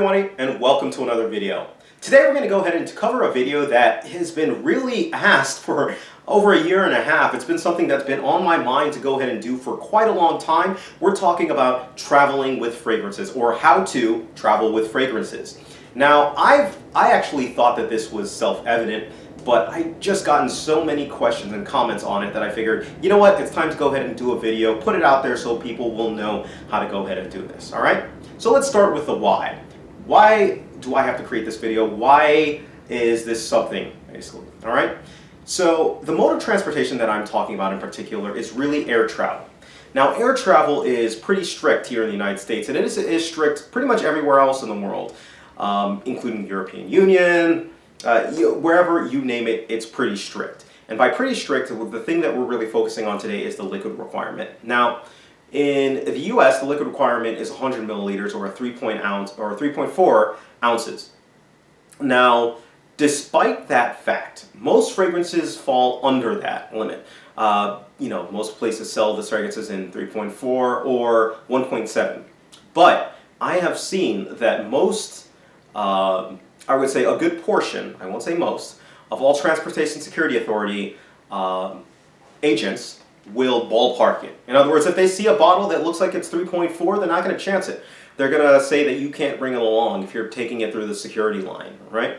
everyone, and welcome to another video. Today we're going to go ahead and cover a video that has been really asked for over a year and a half. It's been something that's been on my mind to go ahead and do for quite a long time. We're talking about traveling with fragrances, or how to travel with fragrances. Now, I actually thought that this was self-evident, but I just gotten so many questions and comments on it that I figured, you know what, it's time to go ahead and do a video, put it out there so people will know how to go ahead and do this, alright? So let's start with the why. Why do I have to create this video? Why is this something, basically, alright? So the mode of transportation that I'm talking about in particular is really air travel. Now, air travel is pretty strict here in the United States, and it is strict pretty much everywhere else in the world, including the European Union, wherever you name it, it's pretty strict. And by pretty strict, the thing that we're really focusing on today is the liquid requirement. Now, in the US, the liquid requirement is 100 milliliters, or 3.4 ounces. Now, despite that fact, most fragrances fall under that limit. Most places sell the fragrances in 3.4 or 1.7. But I have seen that most, I would say a good portion, I won't say most, of all Transportation Security Authority agents will ballpark it. In other words, if they see a bottle that looks like it's 3.4, they're not going to chance it. They're going to say that you can't bring it along if you're taking it through the security line, right?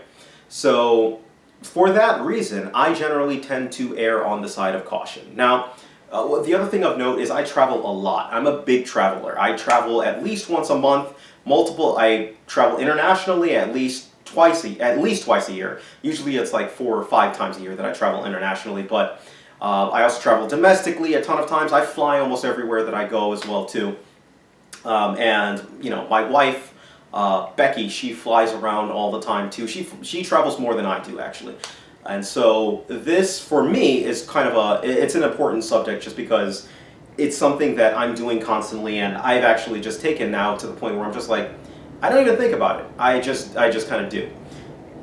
So for that reason, I generally tend to err on the side of caution. Now, the other thing of note is I travel a lot. I'm a big traveler. I travel at least once a month, I travel internationally at least twice a year. Usually it's like 4 or 5 times a year that I travel internationally, but I also travel domestically a ton of times. I fly almost everywhere that I go as well too. My wife, Becky, she flies around all the time too. She travels more than I do, actually. And so this, for me, is kind of it's an important subject just because it's something that I'm doing constantly, and I've actually just taken now to the point where I'm just like, I don't even think about it. I just kind of do.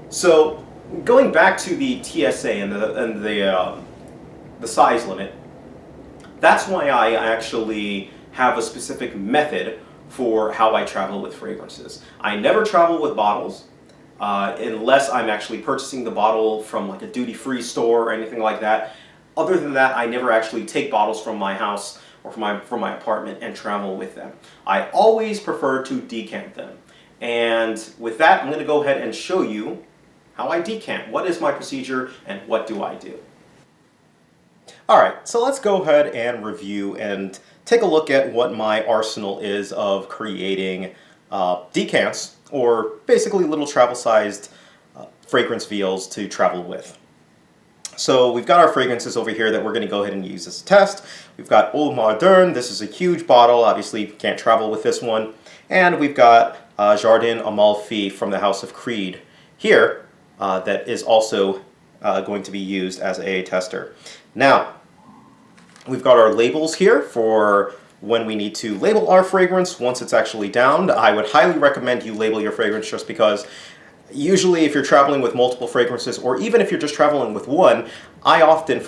So going back to the TSA and the size limit, that's why I actually have a specific method for how I travel with fragrances. I never travel with bottles unless I'm actually purchasing the bottle from like a duty-free store or anything like that. Other than that, I never actually take bottles from my house or from my apartment and travel with them. I always prefer to decant them. And with that, I'm going to go ahead and show you how I decant. What is my procedure and what do I do? Alright, so let's go ahead and review and take a look at what my arsenal is of creating decants, or basically little travel-sized fragrance vials to travel with. So we've got our fragrances over here that we're going to go ahead and use as a test. We've got Eau Moderne. This is a huge bottle. Obviously, you can't travel with this one. And we've got Jardin Amalfi from the House of Creed here that is also going to be used as a tester. Now, we've got our labels here for when we need to label our fragrance once it's actually downed. I would highly recommend you label your fragrance just because usually if you're traveling with multiple fragrances, or even if you're just traveling with one, I often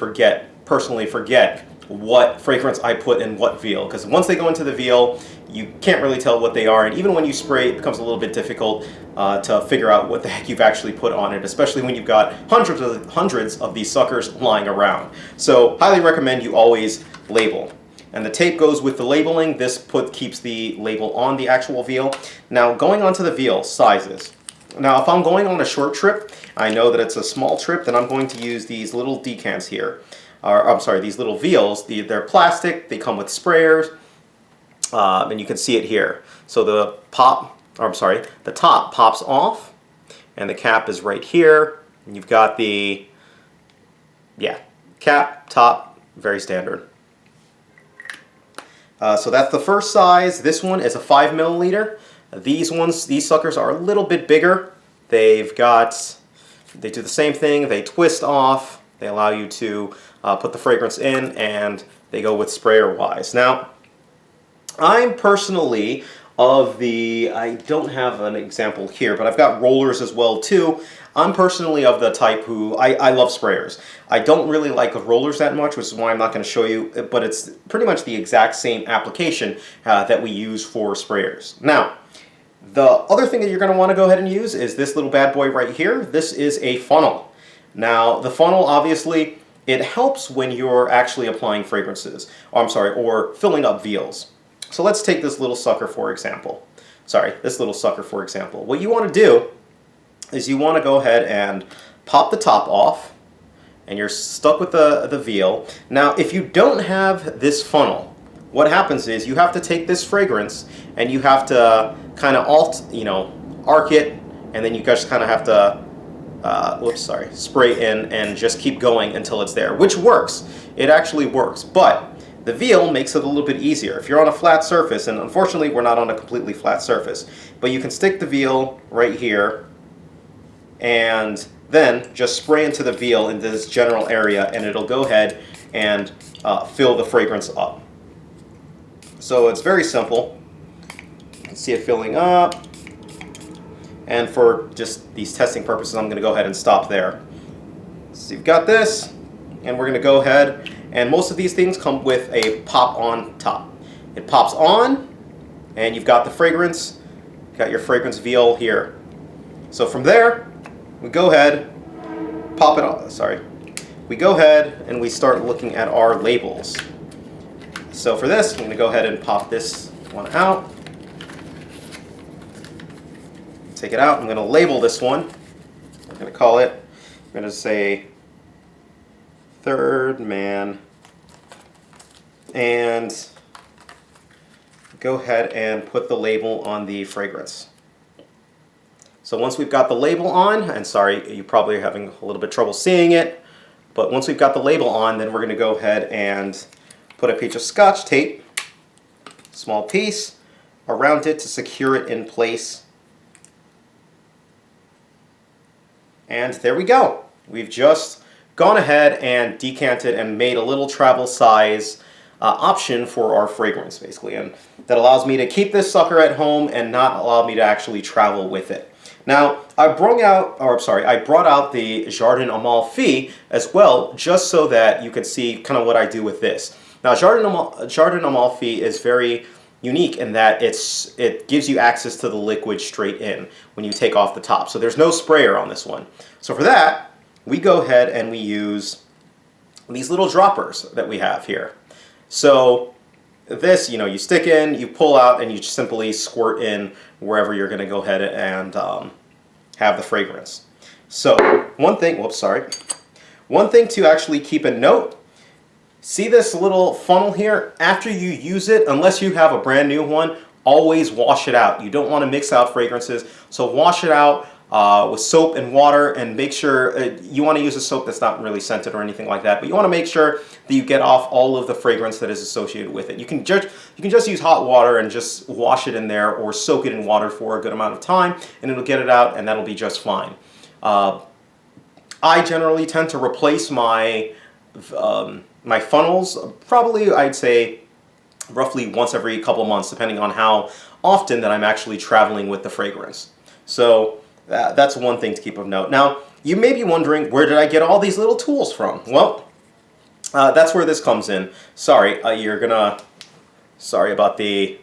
personally forget what fragrance I put in what vial, because once they go into the vial, you can't really tell what they are, and even when you spray, it becomes a little bit difficult to figure out what the heck you've actually put on it, especially when you've got hundreds of these suckers lying around. So highly recommend you always label. And the tape goes with the labeling. This keeps the label on the actual vial. Now, going on to the vial sizes. Now, if I'm going on a short trip, I know that it's a small trip, then I'm going to use these little decants here. These little vials. They're plastic, they come with sprayers, and you can see it here. So the top pops off, and the cap is right here. And you've got the, cap, top, very standard. So that's the first size. This one is a 5 milliliter. These suckers are a little bit bigger. They do the same thing. They twist off. They allow you to put the fragrance in, and they go with sprayer wise. Now, I'm personally I don't have an example here, but I've got rollers as well too. I'm personally of the type who, I love sprayers. I don't really like rollers that much, which is why I'm not going to show you, but it's pretty much the exact same application that we use for sprayers. Now, The other thing that you're going to want to go ahead and use is this little bad boy right here. This is a funnel. Now, the funnel, obviously, it helps when you're actually applying fragrances, or filling up veils. So let's take this little sucker for example. What you want to do is you want to go ahead and pop the top off, and you're stuck with the veil. Now, if you don't have this funnel, what happens is you have to take this fragrance and you have to kind of arc it, and then you just kind of have to spray in and just keep going until it's there, which works. It actually works, but the veil makes it a little bit easier. If you're on a flat surface, and unfortunately we're not on a completely flat surface, but you can stick the veil right here and then just spray into the veil in this general area, and it'll go ahead and fill the fragrance up. So it's very simple. You can see it filling up. And for just these testing purposes, I'm going to go ahead and stop there. So you've got this, and we're going to go ahead, and most of these things come with a pop on top. It pops on, and you've got the fragrance, got your fragrance veil here. So from there, we go ahead, pop it on, we go ahead and we start looking at our labels. So for this, I'm going to go ahead and pop this one out. Take it out. I'm going to label this one. I'm going to call it, I'm going to say Third Man, and go ahead and put the label on the fragrance. So once we've got the label on, and sorry, you probably are having a little bit of trouble seeing it, but once we've got the label on, then we're going to go ahead and put a piece of Scotch tape, small piece, around it to secure it in place. And there we go. We've just gone ahead and decanted and made a little travel size option for our fragrance, basically. And that allows me to keep this sucker at home and not allow me to actually travel with it. Now, I brought out the Jardin Amalfi as well, just so that you could see kind of what I do with this. Now, Jardin Amalfi is very unique in that it gives you access to the liquid straight in when you take off the top. So there's no sprayer on this one. So for that, we go ahead and we use these little droppers that we have here. So this, you stick in, you pull out, and you simply squirt in wherever you're going to go ahead and have the fragrance. So one thing to actually keep a note. See this little funnel here? After you use it, unless you have a brand new one, always wash it out. You don't want to mix out fragrances, so wash it out with soap and water, and make sure you want to use a soap that's not really scented or anything like that, but you want to make sure that you get off all of the fragrance that is associated with it. You can just use hot water and just wash it in there, or soak it in water for a good amount of time, and it'll get it out, and that'll be just fine. I generally tend to replace my funnels, probably I'd say roughly once every couple of months, depending on how often that I'm actually traveling with the fragrance. So that's one thing to keep of note. Now, you may be wondering, where did I get all these little tools from? Well, that's where this comes in. Sorry about the,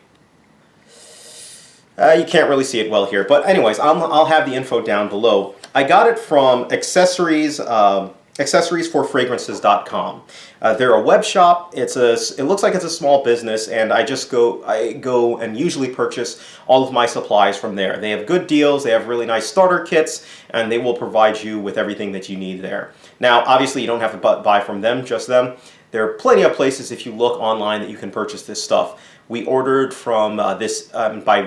you can't really see it well here, but anyways, I'll have the info down below. I got it from accessoriesforfragrances.com. They're a web shop. It looks like it's a small business, and I go and usually purchase all of my supplies from there. They have good deals, they have really nice starter kits, and they will provide you with everything that you need there. Now, obviously, you don't have to buy from them, just them. There are plenty of places, if you look online, that you can purchase this stuff. We ordered from by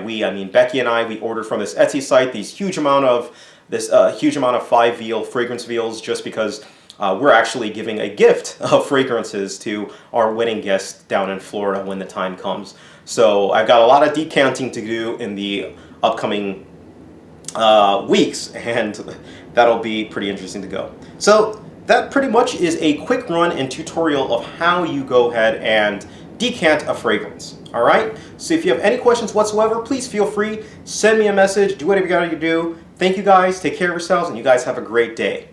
we, I mean Becky and I, we ordered from this Etsy site these huge amount of 5 veal fragrance veils, just because we're actually giving a gift of fragrances to our wedding guests down in Florida when the time comes. So I've got a lot of decanting to do in the upcoming weeks, and that'll be pretty interesting to go. So that pretty much is a quick run and tutorial of how you go ahead and decant a fragrance. All right? So if you have any questions whatsoever, please feel free, send me a message, do whatever you gotta do. Thank you guys, take care of yourselves, and you guys have a great day.